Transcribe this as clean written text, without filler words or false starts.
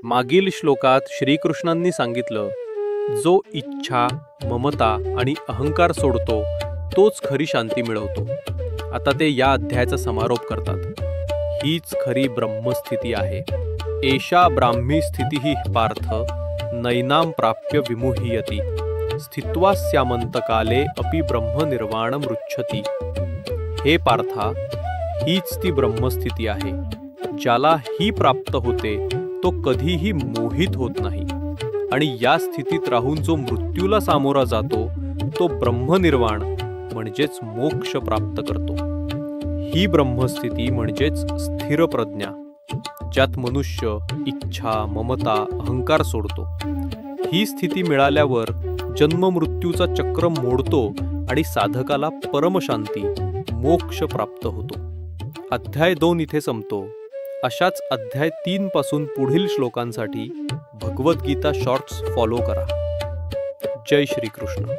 मागील श्लोकात श्रीकृष्णांनी सांगितलं, जो इच्छा, ममता आणि अहंकार सोडतो तोच खरी शांती मिळवतो. आता ते या अध्यायाचा समारोप करतात. हीच खरी ब्रह्मस्थिती आहे. एषा ब्राह्मी स्थितीही पार्थ नैनाम प्राप्य विमुह्यति स्थित्वा स्यामंतकाले अपि ब्रह्मनिर्वाणम रुच्छति. हे पार्था, हीच ती ब्रह्मस्थिती आहे. ज्याला ही प्राप्त होते तो कधीही मोहित होत नाही आणि या स्थितीत राहून जो मृत्यूला सामोरा जातो तो ब्रह्मनिर्वाण म्हणजेच मोक्ष प्राप्त करतो. ही ब्रह्मस्थिती म्हणजेच स्थिर प्रज्ञा, ज्यात मनुष्य इच्छा, ममता, अहंकार सोडतो. ही स्थिती मिळाल्यावर जन्ममृत्यूचा चक्र मोडतो आणि साधकाला परमशांती, मोक्ष प्राप्त होतो. अध्याय 2 इथे संपतो. अशाच अध्याय 3 पासून पुढील श्लोकांसाठी भगवद्गीता शॉर्ट्स फॉलो करा. जय श्री कृष्ण.